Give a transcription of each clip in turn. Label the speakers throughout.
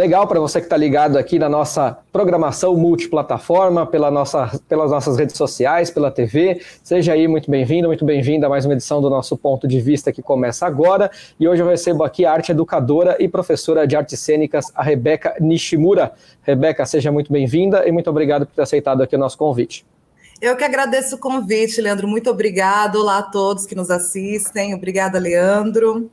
Speaker 1: legal para você que está ligado aqui na nossa programação multiplataforma, pelas nossas redes sociais, pela TV. Seja aí muito bem-vindo, muito bem-vinda a mais uma edição do nosso Ponto de Vista que começa agora. E hoje eu recebo aqui a arte educadora e professora de artes cênicas, a Rebeca Nishimura. Rebeca, seja muito bem-vinda e muito obrigado por ter aceitado aqui o nosso convite.
Speaker 2: Eu que agradeço o convite, Leandro. Muito obrigado. Olá a todos que nos assistem. Obrigada, Leandro.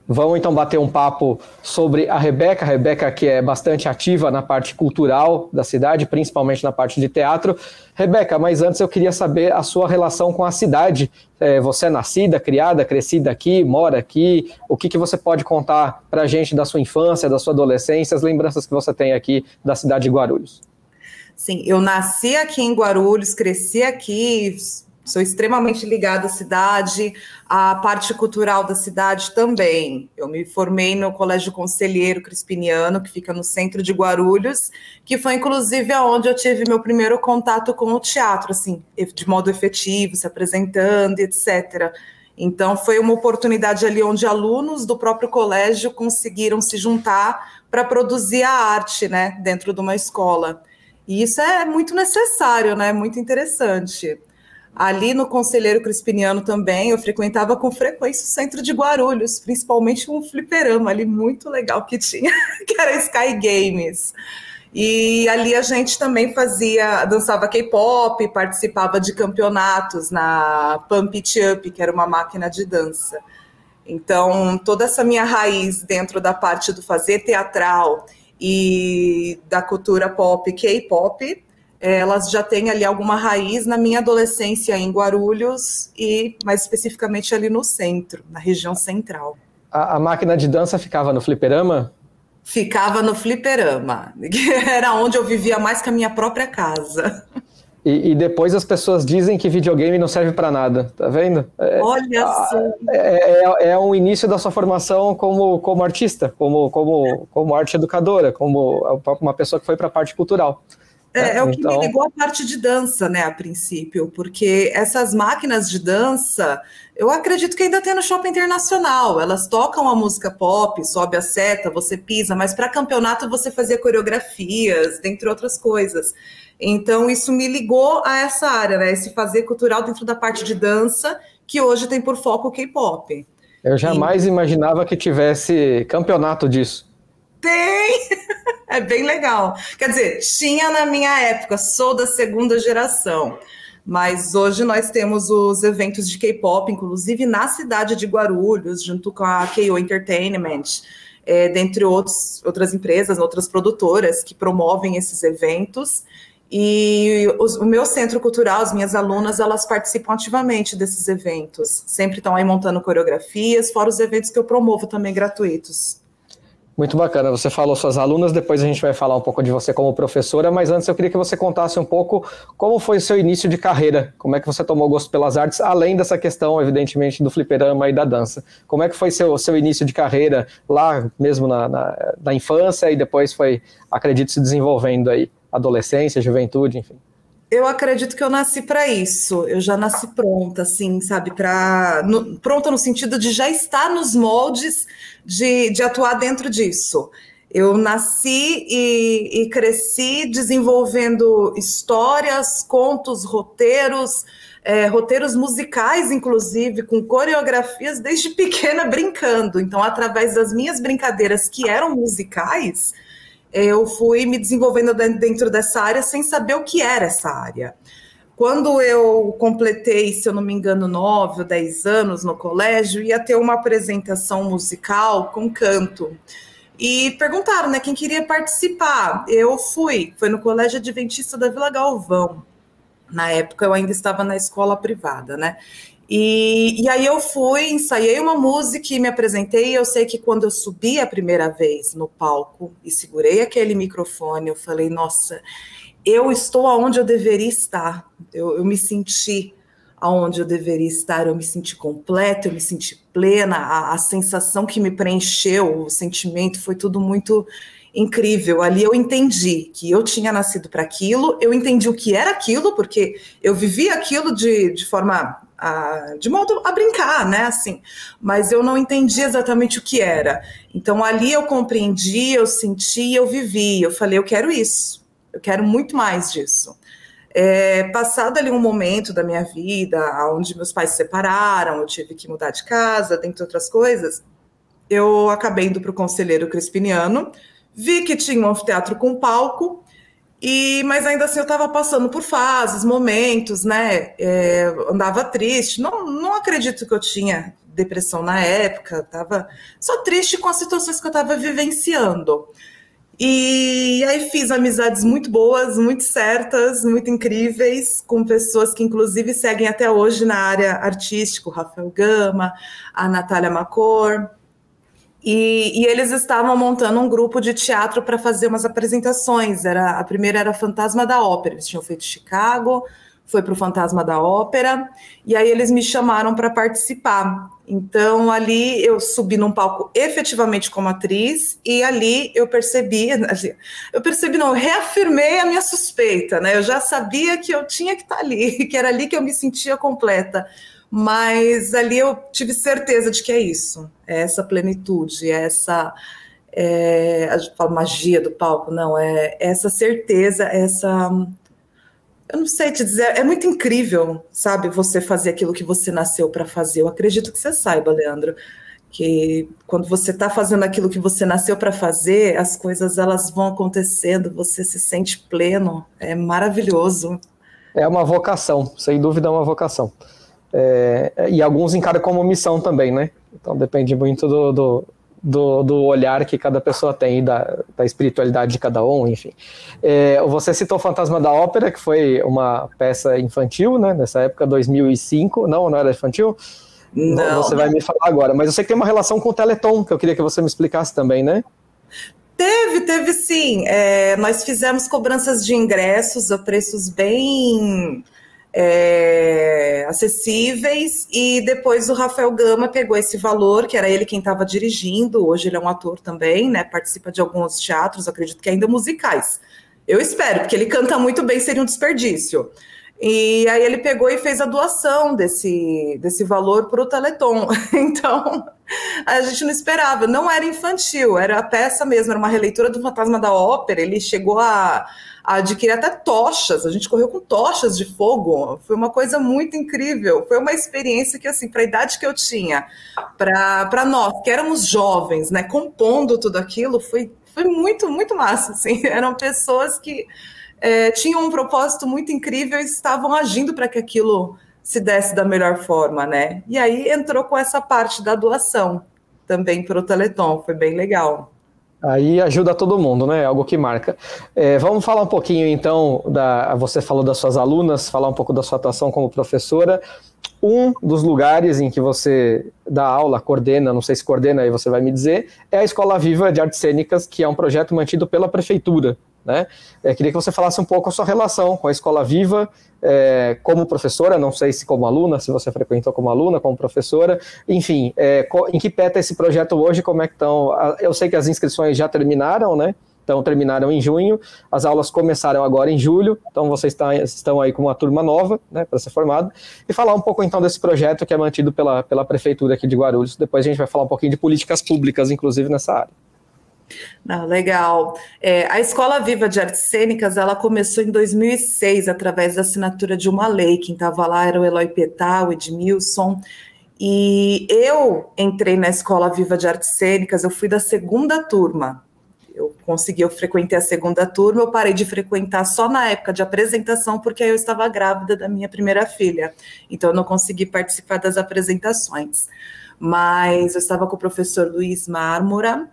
Speaker 1: Vamos então bater um papo sobre a Rebeca que é bastante ativa na parte cultural da cidade, principalmente na parte de teatro. Rebeca, mas antes eu queria saber a sua relação com a cidade. Você é nascida, criada, crescida aqui, mora aqui. O que você pode contar para a gente da sua infância, da sua adolescência, as lembranças que você tem aqui da cidade de Guarulhos?
Speaker 2: Sim, eu nasci aqui em Guarulhos, cresci aqui, sou extremamente ligada à cidade, à parte cultural da cidade também. Eu me formei no Colégio Conselheiro Crispiniano, que fica no centro de Guarulhos, que foi inclusive onde eu tive meu primeiro contato com o teatro, assim, de modo efetivo, se apresentando, etc. Então foi uma oportunidade ali onde alunos do próprio colégio conseguiram se juntar para produzir a arte, né, dentro de uma escola. E isso é muito necessário, né, muito interessante. Ali no Conselheiro Crispiniano também, eu frequentava com frequência o centro de Guarulhos, principalmente um fliperama ali muito legal que tinha, que era Sky Games. E ali a gente também dançava K-pop, participava de campeonatos na Pump It Up, que era uma máquina de dança. Então, toda essa minha raiz dentro da parte do fazer teatral e da cultura pop, K-pop, elas já têm ali alguma raiz na minha adolescência em Guarulhos e mais especificamente ali no centro, na região central.
Speaker 1: A máquina de dança ficava no fliperama?
Speaker 2: Ficava no fliperama, que era onde eu vivia mais que a minha própria casa.
Speaker 1: E depois as pessoas dizem que videogame não serve para nada, tá vendo?
Speaker 2: Olha só.
Speaker 1: É um início da sua formação como artista, como arte educadora, como uma pessoa que foi para a parte cultural.
Speaker 2: É o que me ligou à parte de dança, né, a princípio, porque essas máquinas de dança, eu acredito que ainda tem no Shopping Internacional, elas tocam a música pop, sobe a seta, você pisa, mas para campeonato você fazia coreografias, dentre outras coisas. Então isso me ligou a essa área, né, esse fazer cultural dentro da parte de dança, que hoje tem por foco o K-pop.
Speaker 1: Eu jamais imaginava que tivesse campeonato disso.
Speaker 2: Tem! É bem legal. Quer dizer, tinha na minha época, sou da segunda geração, mas hoje nós temos os eventos de K-pop, inclusive na cidade de Guarulhos, junto com a KO Entertainment, dentre outras empresas, outras produtoras que promovem esses eventos. E o meu centro cultural, as minhas alunas, elas participam ativamente desses eventos. Sempre estão aí montando coreografias, fora os eventos que eu promovo também gratuitos.
Speaker 1: Muito bacana, você falou suas alunas, depois a gente vai falar um pouco de você como professora, mas antes eu queria que você contasse um pouco como foi o seu início de carreira, como é que você tomou gosto pelas artes, além dessa questão, evidentemente, do fliperama e da dança. Como é que foi seu início de carreira lá mesmo na infância e depois foi, acredito, se desenvolvendo aí, adolescência, juventude, enfim.
Speaker 2: Eu acredito que eu nasci para isso, eu já nasci pronta, assim, sabe, pronta no sentido de já estar nos moldes de atuar dentro disso. Eu nasci e cresci desenvolvendo histórias, contos, roteiros musicais, inclusive, com coreografias desde pequena brincando. Então, através das minhas brincadeiras que eram musicais, eu fui me desenvolvendo dentro dessa área sem saber o que era essa área. Quando eu completei, se eu não me engano, 9 ou 10 anos no colégio, ia ter uma apresentação musical com canto. E perguntaram, né, quem queria participar. Eu fui, foi no Colégio Adventista da Vila Galvão. Na época eu ainda estava na escola privada, né? E aí eu fui, ensaiei uma música e me apresentei. Eu sei que quando eu subi a primeira vez no palco e segurei aquele microfone, eu falei, nossa, eu estou aonde eu deveria estar. Eu me senti aonde eu deveria estar, eu me senti completa, eu me senti plena, a sensação que me preencheu, o sentimento foi tudo muito incrível. Ali eu entendi que eu tinha nascido para aquilo, eu entendi o que era aquilo, porque eu vivi aquilo de forma de modo a brincar, né, assim, mas eu não entendi exatamente o que era. Então ali eu compreendi, eu senti, eu vivi, eu falei, eu quero isso, eu quero muito mais disso. Passado ali um momento da minha vida, onde meus pais se separaram, eu tive que mudar de casa, dentre outras coisas, eu acabei indo para o Conselheiro Crispiniano, vi que tinha um anfiteatro com palco, mas ainda assim eu estava passando por fases, momentos, né? Andava triste. Não acredito que eu tinha depressão na época, estava só triste com as situações que eu estava vivenciando. E aí fiz amizades muito boas, muito certas, muito incríveis, com pessoas que inclusive seguem até hoje na área artística, o Rafael Gama, a Natália Macor. E eles estavam montando um grupo de teatro para fazer umas apresentações. A primeira era Fantasma da Ópera. Eles tinham feito Chicago, foi para o Fantasma da Ópera, e aí eles me chamaram para participar. Então, ali eu subi num palco efetivamente como atriz, e ali eu reafirmei a minha suspeita, né? Eu já sabia que eu tinha que estar ali, que era ali que eu me sentia completa. Mas ali eu tive certeza de que é isso, é essa plenitude, a gente fala magia do palco, não, é essa certeza, eu não sei te dizer, é muito incrível, sabe, você fazer aquilo que você nasceu para fazer. Eu acredito que você saiba, Leandro, que quando você está fazendo aquilo que você nasceu para fazer, as coisas elas vão acontecendo, você se sente pleno, é maravilhoso.
Speaker 1: É uma vocação, sem dúvida é uma vocação. E alguns encaram como missão também, né? Então depende muito do olhar que cada pessoa tem, da espiritualidade de cada um, enfim. Você citou Fantasma da Ópera, que foi uma peça infantil, né? Nessa época, 2005. Não era infantil?
Speaker 2: Não.
Speaker 1: Você vai me falar agora. Mas eu sei que tem uma relação com o Teleton, que eu queria que você me explicasse também, né?
Speaker 2: Teve sim. Nós fizemos cobranças de ingressos a preços bem... acessíveis, e depois o Rafael Gama pegou esse valor, que era ele quem estava dirigindo, hoje ele é um ator também, né, participa de alguns teatros, acredito que ainda musicais, eu espero, porque ele canta muito bem, seria um desperdício. E aí ele pegou e fez a doação desse valor para o Teleton. Então, a gente não esperava, não era infantil, era a peça mesmo, era uma releitura do Fantasma da Ópera. Ele chegou a adquirir até tochas, a gente correu com tochas de fogo, foi uma coisa muito incrível, foi uma experiência que, assim, para a idade que eu tinha, para nós, que éramos jovens, né, compondo tudo aquilo, foi muito, muito massa, assim. Eram pessoas que tinham um propósito muito incrível e estavam agindo para que aquilo se desse da melhor forma, né? E aí entrou com essa parte da doação também para o Teleton, foi bem legal.
Speaker 1: Aí ajuda todo mundo, né? Algo que marca. Vamos falar um pouquinho, então, você falou das suas alunas, falar um pouco da sua atuação como professora. Um dos lugares em que você dá aula, coordena, não sei se coordena, aí você vai me dizer, é a Escola Viva de Artes Cênicas, que é um projeto mantido pela Prefeitura, né? Queria que você falasse um pouco a sua relação com a Escola Viva, como professora, não sei se como aluna, se você frequentou como aluna, como professora, enfim, em que pé está esse projeto hoje, como é que estão? Eu sei que as inscrições já terminaram, né? Então terminaram em junho, as aulas começaram agora em julho, então vocês estão aí com uma turma nova, né, para ser formado, e falar um pouco então desse projeto que é mantido pela Prefeitura aqui de Guarulhos. Depois a gente vai falar um pouquinho de políticas públicas, inclusive nessa área.
Speaker 2: Não, legal. A Escola Viva de Artes Cênicas, ela começou em 2006, através da assinatura de uma lei. Quem estava lá era o Eloy Petal, o Edmilson, e eu entrei na Escola Viva de Artes Cênicas, eu fui da segunda turma. Eu frequentei a segunda turma, eu parei de frequentar só na época de apresentação, porque aí eu estava grávida da minha primeira filha, então eu não consegui participar das apresentações. Mas eu estava com o professor Luiz Mármora,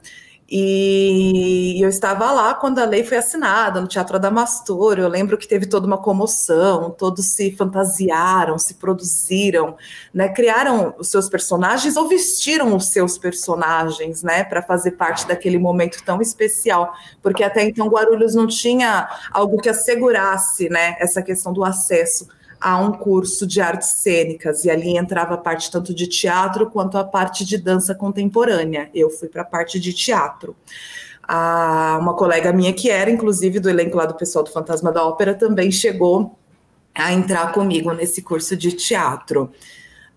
Speaker 2: e eu estava lá quando a lei foi assinada, no Teatro Adamastor. Eu lembro que teve toda uma comoção, todos se fantasiaram, se produziram, né, criaram os seus personagens ou vestiram os seus personagens, né, para fazer parte daquele momento tão especial, porque até então Guarulhos não tinha algo que assegurasse, né, essa questão do acesso a um curso de artes cênicas, e ali entrava a parte tanto de teatro quanto a parte de dança contemporânea. Eu fui para a parte de teatro. Uma colega minha, que era inclusive do elenco lá do pessoal do Fantasma da Ópera, também chegou a entrar comigo nesse curso de teatro.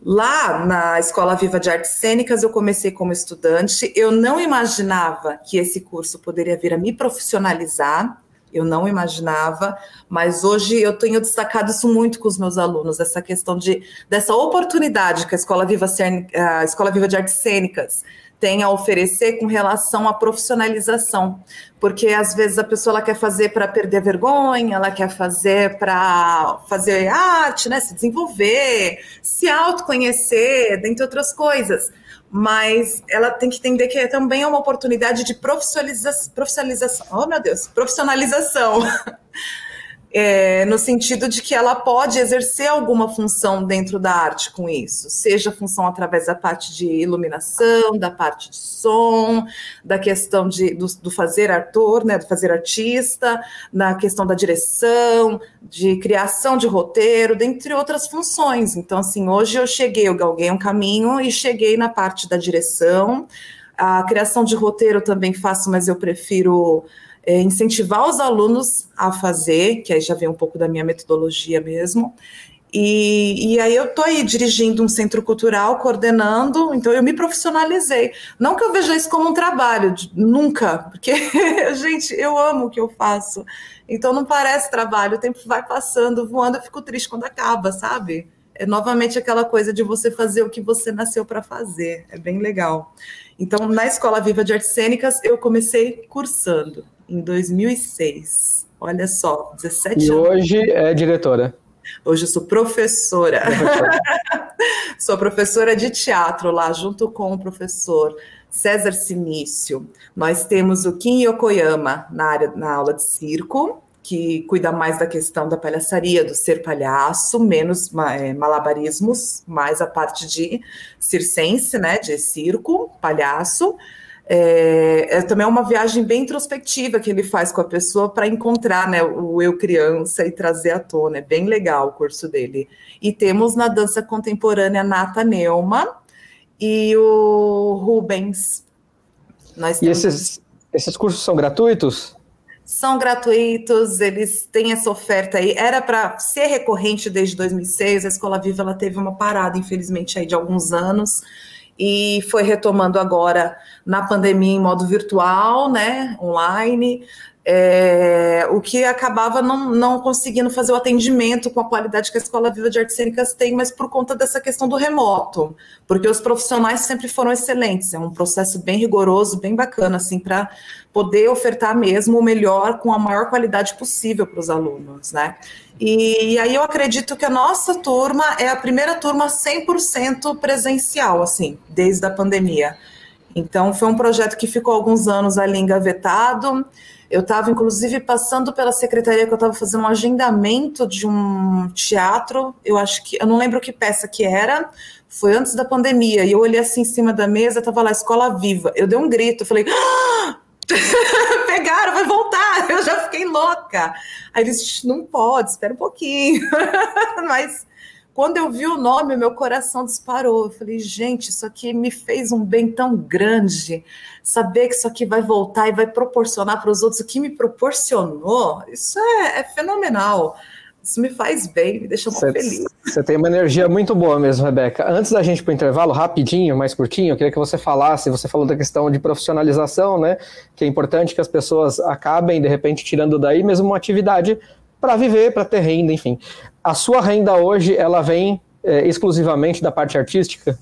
Speaker 2: Lá na Escola Viva de Artes Cênicas, eu comecei como estudante. Eu não imaginava que esse curso poderia vir a me profissionalizar. Eu não imaginava, mas hoje eu tenho destacado isso muito com os meus alunos, essa questão dessa oportunidade que a Escola Viva de Artes Cênicas tem a oferecer com relação à profissionalização, porque às vezes a pessoa ela quer fazer para perder a vergonha, ela quer fazer para fazer arte, né, se desenvolver, se autoconhecer, dentre outras coisas, mas ela tem que entender que também é uma oportunidade de profissionalização, oh meu Deus, profissionalização. No sentido de que ela pode exercer alguma função dentro da arte com isso, seja função através da parte de iluminação, da parte de som, da questão do fazer ator, né, do fazer artista, na questão da direção, de criação de roteiro, dentre outras funções. Então, assim, hoje eu galguei um caminho e cheguei na parte da direção. A criação de roteiro também faço, mas eu prefiro incentivar os alunos a fazer, que aí já vem um pouco da minha metodologia mesmo, e aí eu estou aí dirigindo um centro cultural, coordenando, então eu me profissionalizei. Não que eu veja isso como um trabalho, nunca, porque, gente, eu amo o que eu faço, então não parece trabalho, o tempo vai passando, voando, eu fico triste quando acaba, sabe? É novamente aquela coisa de você fazer o que você nasceu para fazer, é bem legal. Então, na Escola Viva de Artes Cênicas, eu comecei cursando em 2006. Olha só, 17 anos.
Speaker 1: E hoje é diretora?
Speaker 2: Hoje eu sou professora. Sou professora de teatro lá, junto com o professor César Sinício. Nós temos o Kim Yokoyama na aula de circo, que cuida mais da questão da palhaçaria, do ser palhaço, menos malabarismos, mais a parte de circense, né, de circo, palhaço. Também é uma viagem bem introspectiva que ele faz com a pessoa para encontrar, né, o eu criança e trazer à tona. É bem legal o curso dele. E temos na dança contemporânea a Nata Neumann e o Rubens.
Speaker 1: E esses cursos são gratuitos?
Speaker 2: São gratuitos, eles têm essa oferta aí. Era para ser recorrente desde 2006, a Escola Viva ela teve uma parada, infelizmente, aí de alguns anos, e foi retomando agora na pandemia em modo virtual, né, online, o que acabava não conseguindo fazer o atendimento com a qualidade que a Escola Viva de Artes Cênicas tem, mas por conta dessa questão do remoto, porque os profissionais sempre foram excelentes, é um processo bem rigoroso, bem bacana, assim, para poder ofertar mesmo o melhor com a maior qualidade possível para os alunos, né? E aí eu acredito que a nossa turma é a primeira turma 100% presencial, assim, desde a pandemia. Então, foi um projeto que ficou alguns anos ali engavetado. Eu estava, inclusive, passando pela secretaria que eu estava fazendo um agendamento de um teatro, eu não lembro que peça que era, foi antes da pandemia, e eu olhei assim em cima da mesa, estava lá, Escola Viva. Eu dei um grito, eu falei, pegaram, vai voltar, eu já fiquei louca. Aí eles, não pode, espera um pouquinho. Mas quando eu vi o nome, meu coração disparou. Eu falei, gente, isso aqui me fez um bem tão grande. Saber que isso aqui vai voltar e vai proporcionar para os outros o que me proporcionou, isso é fenomenal. Isso me faz bem, me deixa muito feliz.
Speaker 1: Você tem uma energia muito boa mesmo, Rebeca. Antes da gente ir para o intervalo, rapidinho, mais curtinho, eu queria que você falou da questão de profissionalização, né? Que é importante que as pessoas acabem, de repente, tirando daí mesmo uma atividade para viver, para ter renda, enfim. A sua renda hoje, ela vem exclusivamente da parte artística?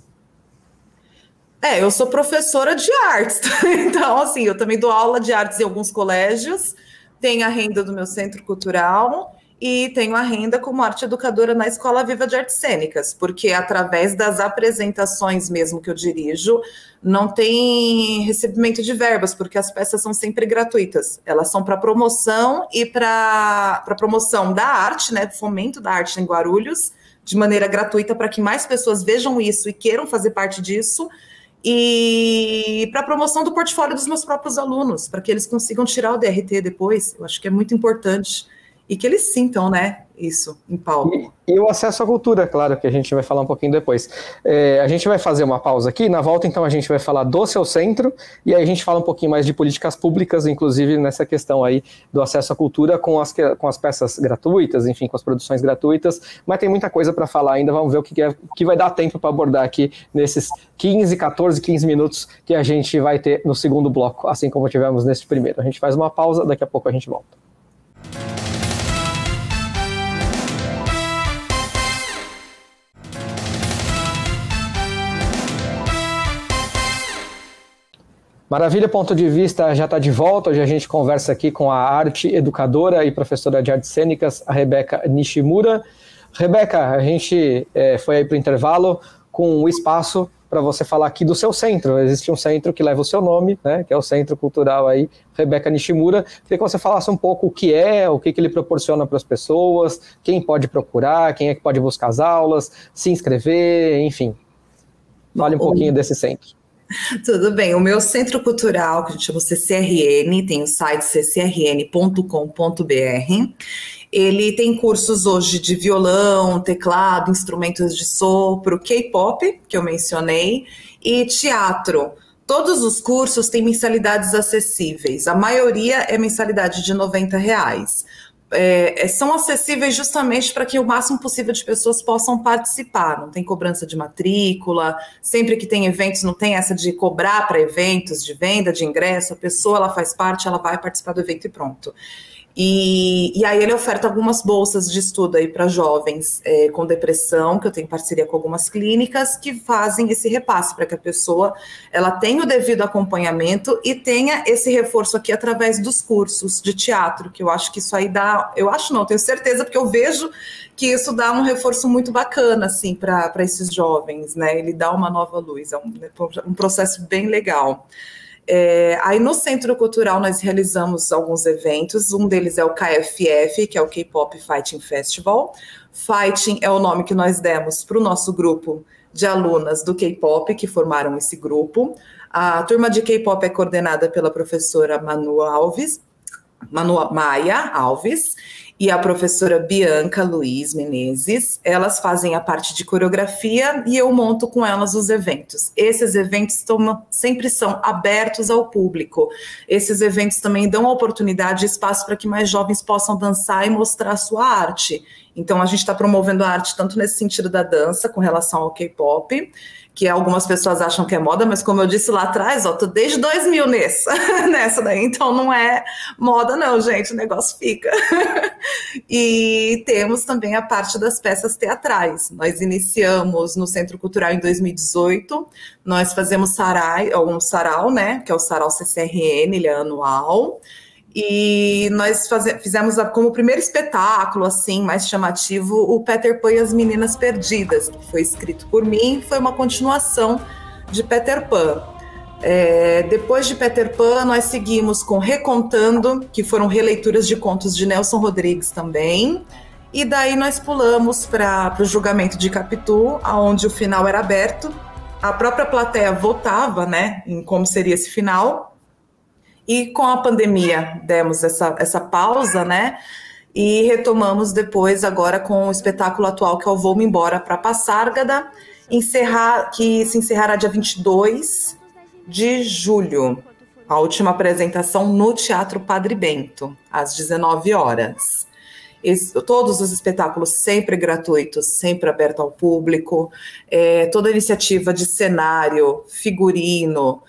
Speaker 2: Eu sou professora de artes, então, assim, eu também dou aula de artes em alguns colégios, tenho a renda do meu centro cultural e tenho a renda como arte educadora na Escola Viva de Artes Cênicas, porque através das apresentações mesmo que eu dirijo, não tem recebimento de verbas, porque as peças são sempre gratuitas. Elas são para promoção e para promoção da arte, né, fomento da arte em Guarulhos, de maneira gratuita para que mais pessoas vejam isso e queiram fazer parte disso, e para a promoção do portfólio dos meus próprios alunos, para que eles consigam tirar o DRT depois. Eu acho que é muito importante. E que eles sintam, né, isso em palco.
Speaker 1: E o acesso à cultura, claro, que a gente vai falar um pouquinho depois. A gente vai fazer uma pausa aqui, na volta então a gente vai falar do Seu Centro, e aí a gente fala um pouquinho mais de políticas públicas, inclusive nessa questão aí do acesso à cultura com as peças gratuitas, enfim, com as produções gratuitas, mas tem muita coisa para falar ainda, vamos ver o que vai dar tempo para abordar aqui nesses 15 minutos que a gente vai ter no segundo bloco, assim como tivemos nesse primeiro. A gente faz uma pausa, daqui a pouco a gente volta. Maravilha, Ponto de Vista já está de volta. Hoje a gente conversa aqui com a arte educadora e professora de artes cênicas, a Rebeca Nishimura. Rebeca, a gente foi aí para o intervalo com o espaço para você falar aqui do seu centro. Existe um centro que leva o seu nome, né, que é o Centro Cultural aí, Rebeca Nishimura. Queria que você falasse um pouco o que ele proporciona para as pessoas, quem pode procurar, quem é que pode buscar as aulas, se inscrever, enfim. Fale um pouquinho desse centro.
Speaker 2: Tudo bem, o meu centro cultural, que a gente chama CCRN, tem o site ccrn.com.br, ele tem cursos hoje de violão, teclado, instrumentos de sopro, K-pop, que eu mencionei, e teatro. Todos os cursos têm mensalidades acessíveis, a maioria é mensalidade de R$90. São acessíveis justamente para que o máximo possível de pessoas possam participar, não tem cobrança de matrícula, sempre que tem eventos não tem essa de cobrar para eventos, de venda de ingresso, a pessoa ela faz parte, ela vai participar do evento e pronto. E aí ele oferta algumas bolsas de estudo aí para jovens com depressão, que eu tenho parceria com algumas clínicas que fazem esse repasse para que a pessoa ela tenha o devido acompanhamento e tenha esse reforço aqui através dos cursos de teatro, que eu acho que isso aí dá, eu acho não, tenho certeza, porque eu vejo que isso dá um reforço muito bacana assim para esses jovens, né? Ele dá uma nova luz, é um processo bem legal. Aí no Centro Cultural nós realizamos alguns eventos, um deles é o KFF, que é o K-Pop Fighting Festival. Fighting é o nome que nós demos para o nosso grupo de alunas do K-Pop, que formaram esse grupo. A turma de K-Pop é coordenada pela professora Manu Maia Alves, e a professora Bianca Luiz Menezes. Elas fazem a parte de coreografia e eu monto com elas os eventos. Esses eventos sempre são abertos ao público. Esses eventos também dão oportunidade e espaço para que mais jovens possam dançar e mostrar a sua arte. Então a gente está promovendo a arte tanto nesse sentido da dança, com relação ao K-pop, que algumas pessoas acham que é moda, mas como eu disse lá atrás, tô desde 2000 nessa daí, então não é moda não, gente, o negócio fica. E temos também a parte das peças teatrais. Nós iniciamos no Centro Cultural em 2018, nós fazemos um sarau, né, que é o Sarau CCRN, ele é anual, e nós fizemos como primeiro espetáculo, assim, mais chamativo, o Peter Pan e as Meninas Perdidas, que foi escrito por mim, foi uma continuação de Peter Pan. Depois de Peter Pan, nós seguimos com Recontando, que foram releituras de contos de Nelson Rodrigues também, e daí nós pulamos para o Julgamento de Capitu, onde o final era aberto, a própria plateia votava, né, em como seria esse final. E com a pandemia demos essa pausa, né? E retomamos depois agora com o espetáculo atual, que é o Vou-me Embora para Passárgada, que se encerrará dia 22 de julho. A última apresentação no Teatro Padre Bento, às 19 horas. Todos os espetáculos sempre gratuitos, sempre aberto ao público. Toda iniciativa de cenário, figurino,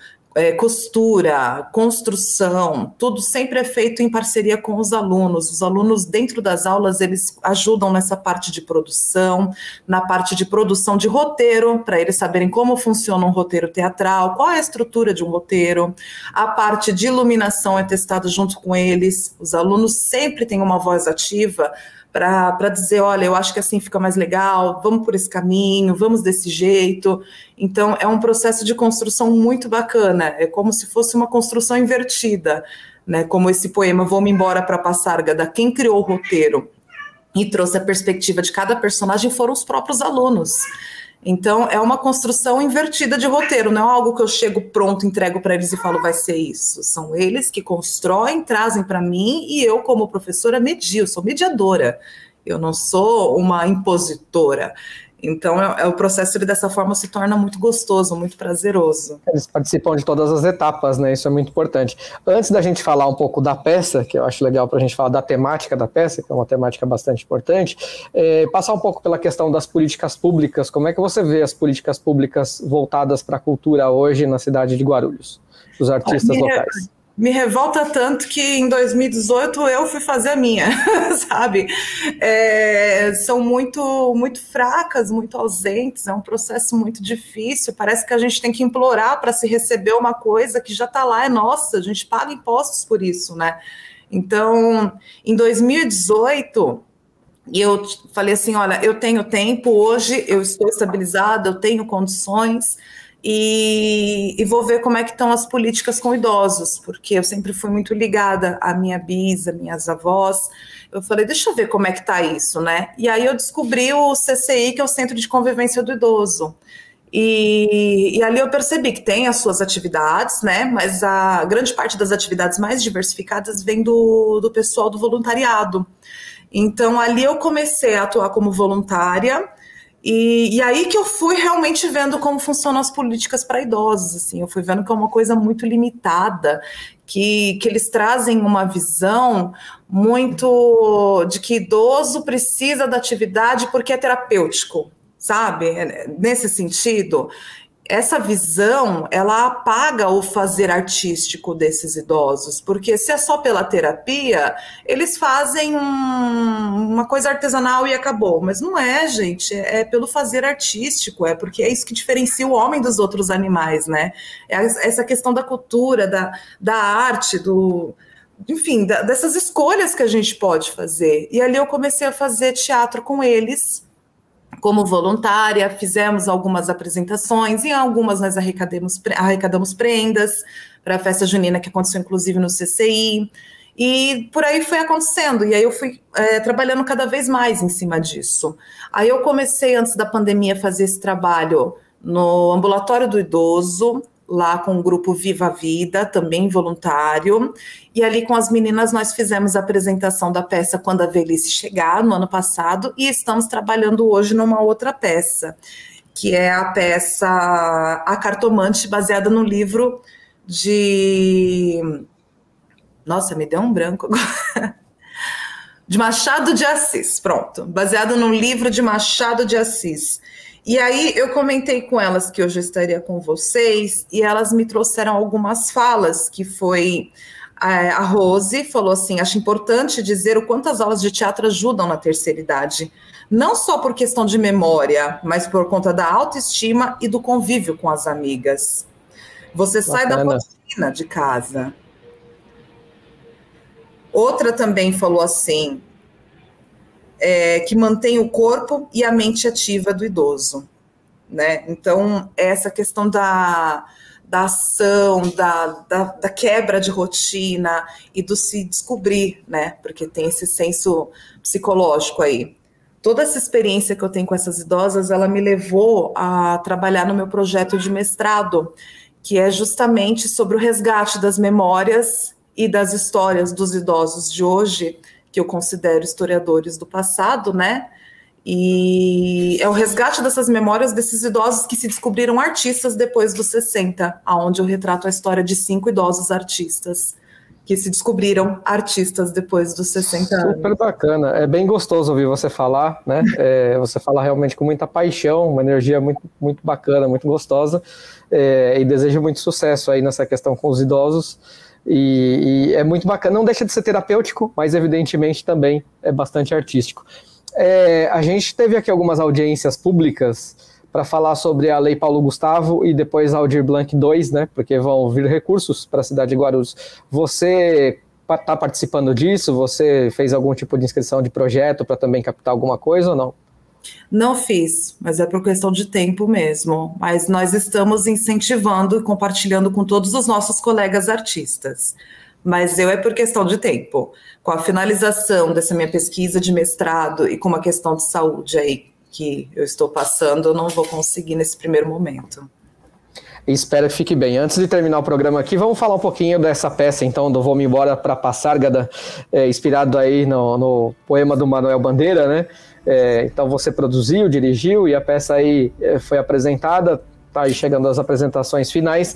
Speaker 2: costura, construção, tudo sempre é feito em parceria com os alunos. Os alunos dentro das aulas, eles ajudam nessa parte de produção, na parte de produção de roteiro, para eles saberem como funciona um roteiro teatral, qual é a estrutura de um roteiro. A parte de iluminação é testada junto com eles. Os alunos sempre têm uma voz ativa para dizer, olha, eu acho que assim fica mais legal, vamos por esse caminho, vamos desse jeito. Então, é um processo de construção muito bacana, é como se fosse uma construção invertida, né? Como esse poema Vou-me Embora para Passárgada, quem criou o roteiro e trouxe a perspectiva de cada personagem foram os próprios alunos. Então, é uma construção invertida de roteiro, não é algo que eu chego pronto, entrego para eles e falo, vai ser isso. São eles que constroem, trazem para mim, e eu, como professora, medio, sou mediadora. eu não sou uma impositora. Então, o processo dessa forma se torna muito gostoso, muito prazeroso.
Speaker 1: Eles participam de todas as etapas, né? Isso é muito importante. Antes da gente falar um pouco da peça, que eu acho legal para a gente falar da temática da peça, que é uma temática bastante importante, passar um pouco pela questão das políticas públicas. Como é que você vê as políticas públicas voltadas para a cultura hoje na cidade de Guarulhos, dos artistas locais?
Speaker 2: Me revolta tanto que em 2018 eu fui fazer a minha, sabe? São muito fracas, muito ausentes, é um processo muito difícil, parece que a gente tem que implorar para se receber uma coisa que já está lá, é nossa, a gente paga impostos por isso, né? Então, em 2018... E eu falei assim, olha, eu tenho tempo, hoje eu estou estabilizada, eu tenho condições... E vou ver como é que estão as políticas com idosos, porque eu sempre fui muito ligada à minha bis, às minhas avós. Eu falei, deixa eu ver como é que está isso, né? E aí eu descobri o CCI, que é o Centro de Convivência do Idoso. E ali eu percebi que tem as suas atividades, né? Mas a grande parte das atividades mais diversificadas vem do pessoal do voluntariado. Então ali eu comecei a atuar como voluntária. E aí que eu fui realmente vendo como funcionam as políticas para idosos, assim, eu fui vendo que é uma coisa muito limitada, que eles trazem uma visão muito de que idoso precisa da atividade porque é terapêutico, sabe? Nesse sentido, essa visão, ela apaga o fazer artístico desses idosos, porque se é só pela terapia, eles fazem uma coisa artesanal e acabou, mas não é, gente, é pelo fazer artístico, é porque é isso que diferencia o homem dos outros animais, né? É essa questão da cultura, da arte, enfim, dessas escolhas que a gente pode fazer. E ali eu comecei a fazer teatro com eles, como voluntária, fizemos algumas apresentações, e em algumas nós arrecadamos prendas para a festa junina, que aconteceu inclusive no CCI, e por aí foi acontecendo, e aí eu fui trabalhando cada vez mais em cima disso. Aí eu comecei, antes da pandemia, a fazer esse trabalho no ambulatório do idoso, lá com o grupo Viva a Vida, também voluntário, e ali com as meninas nós fizemos a apresentação da peça Quando a Velhice Chegar, no ano passado, e estamos trabalhando hoje numa outra peça, que é a peça A Cartomante, baseada no livro de... Nossa, me deu um branco agora. De Machado de Assis, pronto, baseado num livro de Machado de Assis. E aí eu comentei com elas que hoje eu estaria com vocês, e elas me trouxeram algumas falas, que foi a Rose falou assim, acho importante dizer o quanto as aulas de teatro ajudam na terceira idade, não só por questão de memória, mas por conta da autoestima e do convívio com as amigas. Você sai da rotina de casa. Outra também falou assim, que mantém o corpo e a mente ativa do idoso, né? Então, essa questão da ação, da quebra de rotina e do se descobrir, né? Porque tem esse senso psicológico aí. Toda essa experiência que eu tenho com essas idosas, ela me levou a trabalhar no meu projeto de mestrado, que é justamente sobre o resgate das memórias e das histórias dos idosos de hoje, que eu considero historiadores do passado, né? E é o resgate dessas memórias desses idosos que se descobriram artistas depois dos 60, onde eu retrato a história de 5 idosos artistas que se descobriram artistas depois dos 60 anos.
Speaker 1: Super bacana, é bem gostoso ouvir você falar, né? Você fala realmente com muita paixão, uma energia muito, muito bacana, muito gostosa, e desejo muito sucesso aí nessa questão com os idosos. E é muito bacana, não deixa de ser terapêutico, mas evidentemente também é bastante artístico. A gente teve aqui algumas audiências públicas para falar sobre a Lei Paulo Gustavo e depois a Aldir Blanc 2, né, porque vão vir recursos para a cidade de Guarulhos. Você está participando disso? Você fez algum tipo de inscrição de projeto para também captar alguma coisa ou não?
Speaker 2: Não fiz, mas é por questão de tempo mesmo. Mas nós estamos incentivando e compartilhando com todos os nossos colegas artistas. Mas é por questão de tempo. Com a finalização dessa minha pesquisa de mestrado e com uma questão de saúde aí que eu estou passando, eu não vou conseguir nesse primeiro momento.
Speaker 1: Espero que fique bem. Antes de terminar o programa aqui, vamos falar um pouquinho dessa peça, então, do Vou-me Embora para Passárgada, inspirado aí no poema do Manuel Bandeira, né? Então você produziu, dirigiu e a peça aí foi apresentada, tá aí chegando às apresentações finais,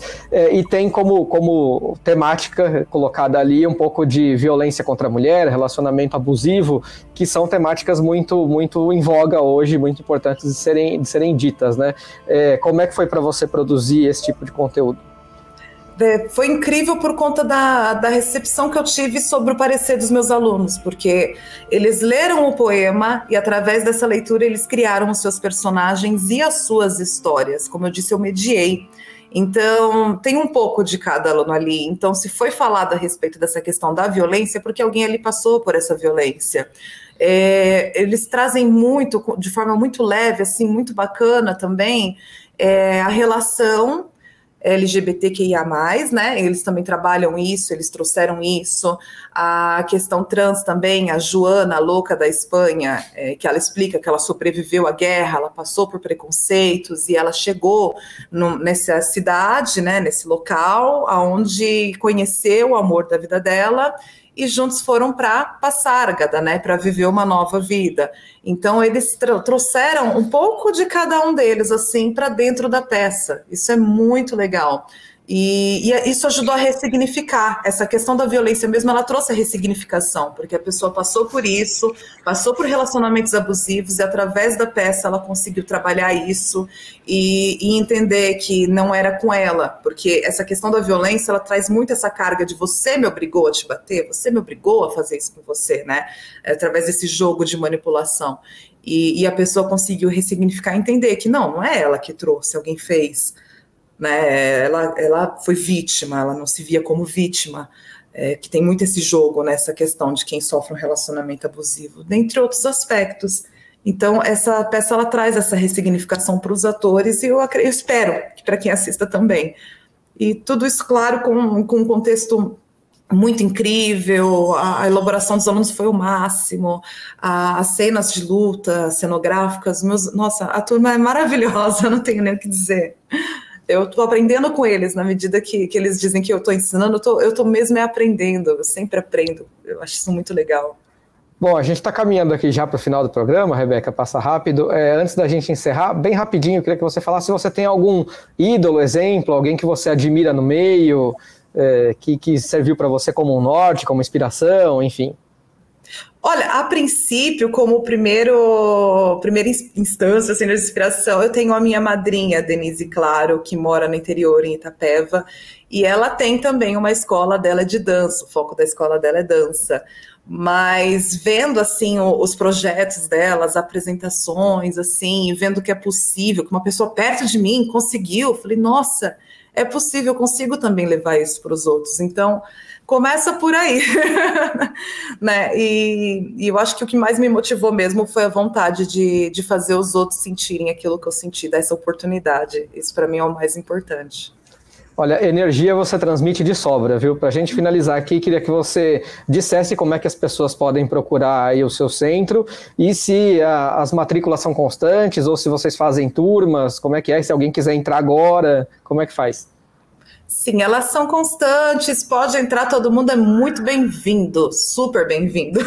Speaker 1: e tem como temática colocada ali um pouco de violência contra a mulher, relacionamento abusivo, que são temáticas muito, muito em voga hoje, muito importantes de serem ditas, né? Como é que foi para você produzir esse tipo de conteúdo?
Speaker 2: Foi incrível por conta da recepção que eu tive sobre o parecer dos meus alunos, porque eles leram o poema e através dessa leitura eles criaram os seus personagens e as suas histórias. Como eu disse, eu mediei. Então, tem um pouco de cada aluno ali. Então, se foi falado a respeito dessa questão da violência, é porque alguém ali passou por essa violência. Eles trazem muito, de forma muito leve, assim, muito bacana também, a relação LGBTQIA+, né? Eles também trabalham isso, eles trouxeram isso. A questão trans também, a Joana, a louca da Espanha, que ela explica que ela sobreviveu à guerra, ela passou por preconceitos e ela chegou nessa cidade, né, nesse local, onde conheceu o amor da vida dela e juntos foram para Passárgada, né, para viver uma nova vida. Então, eles trouxeram um pouco de cada um deles, assim, para dentro da peça. Isso é muito legal. E isso ajudou a ressignificar. Essa questão da violência mesmo, ela trouxe a ressignificação, porque a pessoa passou por isso, passou por relacionamentos abusivos, e através da peça ela conseguiu trabalhar isso e entender que não era com ela, porque essa questão da violência, ela traz muito essa carga de você me obrigou a te bater, você me obrigou a fazer isso com você, né? Através desse jogo de manipulação. E a pessoa conseguiu ressignificar e entender que não é ela que trouxe, alguém fez. Né, ela foi vítima, ela não se via como vítima, que tem muito esse jogo, né, essa questão de quem sofre um relacionamento abusivo, dentre outros aspectos. Então, essa peça ela traz essa ressignificação para os atores e eu espero que para quem assista também. E tudo isso, claro, com um contexto muito incrível, a elaboração dos alunos foi o máximo, as cenas de luta, cenográficas, nossa, a turma é maravilhosa, não tenho nem o que dizer. Eu estou aprendendo com eles, na medida que eles dizem que eu estou ensinando, eu estou mesmo aprendendo, eu sempre aprendo, eu acho isso muito legal.
Speaker 1: Bom, a gente está caminhando aqui já para o final do programa, Rebeca, passa rápido. Antes da gente encerrar, bem rapidinho, eu queria que você falasse se você tem algum ídolo, exemplo, alguém que você admira no meio, que serviu para você como um norte, como inspiração, enfim.
Speaker 2: Olha, a princípio, como primeira instância assim, de inspiração, eu tenho a minha madrinha, Denise Claro, que mora no interior, em Itapeva, e ela tem também uma escola dela de dança, o foco da escola dela é dança. Mas vendo, assim, os projetos dela, as apresentações, assim, vendo que é possível, que uma pessoa perto de mim conseguiu, eu falei, nossa, é possível, eu consigo também levar isso para os outros. Então, começa por aí, né? E eu acho que o que mais me motivou mesmo foi a vontade de fazer os outros sentirem aquilo que eu senti, dessa oportunidade. Isso para mim é o mais importante.
Speaker 1: Olha, energia você transmite de sobra, viu? Para a gente finalizar aqui, queria que você dissesse como é que as pessoas podem procurar aí o seu centro e se as matrículas são constantes ou se vocês fazem turmas, como é que é? Se alguém quiser entrar agora, como é que faz?
Speaker 2: Sim, elas são constantes, pode entrar, todo mundo é muito bem-vindo, super bem-vindo.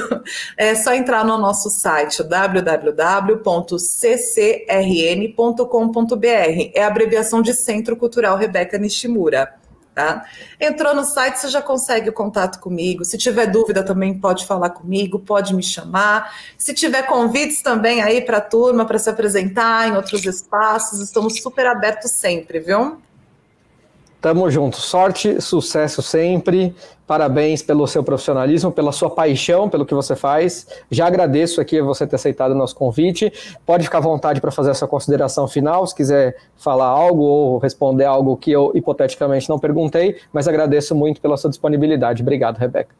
Speaker 2: É só entrar no nosso site, www.ccrn.com.br, é a abreviação de Centro Cultural Rebeca Nishimura. Tá? Entrou no site, você já consegue o contato comigo, se tiver dúvida também pode falar comigo, pode me chamar, se tiver convites também aí para a turma, para se apresentar em outros espaços, estamos super abertos sempre, viu?
Speaker 1: Tamo junto, sorte, sucesso sempre, parabéns pelo seu profissionalismo, pela sua paixão, pelo que você faz. Já agradeço aqui você ter aceitado o nosso convite. Pode ficar à vontade para fazer a sua consideração final, se quiser falar algo ou responder algo que eu hipoteticamente não perguntei, mas agradeço muito pela sua disponibilidade. Obrigado, Rebeca.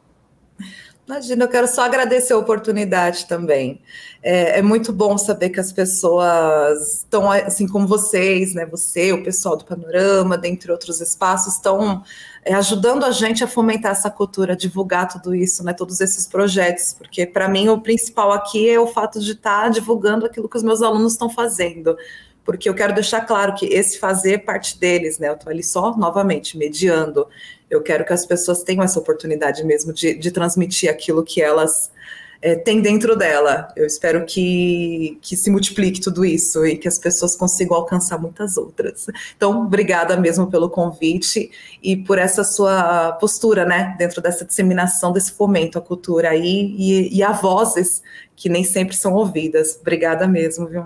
Speaker 2: Imagina, eu quero só agradecer a oportunidade também. É muito bom saber que as pessoas estão, assim como vocês, né? Você, o pessoal do Panorama, dentre outros espaços, estão ajudando a gente a fomentar essa cultura, a divulgar tudo isso, né? Todos esses projetos, porque para mim o principal aqui é o fato de estar divulgando aquilo que os meus alunos estão fazendo. porque eu quero deixar claro que esse fazer parte deles, né? Eu estou ali só, novamente, mediando. Eu quero que as pessoas tenham essa oportunidade mesmo de transmitir aquilo que elas têm dentro dela. Eu espero que se multiplique tudo isso e que as pessoas consigam alcançar muitas outras. Então, obrigada mesmo pelo convite e por essa sua postura, né? Dentro dessa disseminação, desse fomento à cultura aí e a vozes que nem sempre são ouvidas. Obrigada mesmo, viu?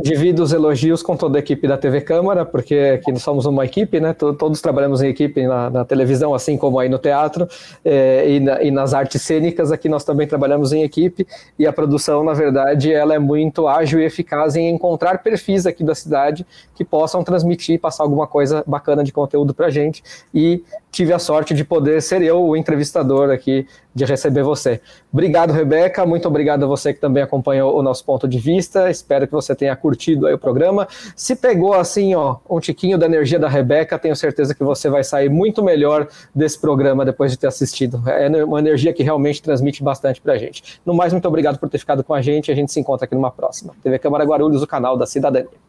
Speaker 1: Divido os elogios com toda a equipe da TV Câmara, porque aqui nós somos uma equipe, né? Todos trabalhamos em equipe na televisão, assim como aí no teatro, e nas artes cênicas, aqui nós também trabalhamos em equipe, e a produção, na verdade, ela é muito ágil e eficaz em encontrar perfis aqui da cidade que possam transmitir e passar alguma coisa bacana de conteúdo para a gente, e tive a sorte de poder ser eu o entrevistador aqui, de receber você. Obrigado, Rebeca, muito obrigado a você que também acompanhou o nosso ponto de vista, espero que você tenha curtido aí o programa. Se pegou assim, ó, um tiquinho da energia da Rebeca, tenho certeza que você vai sair muito melhor desse programa depois de ter assistido. É uma energia que realmente transmite bastante pra gente. No mais, muito obrigado por ter ficado com a gente se encontra aqui numa próxima. TV Câmara Guarulhos, o canal da cidadania.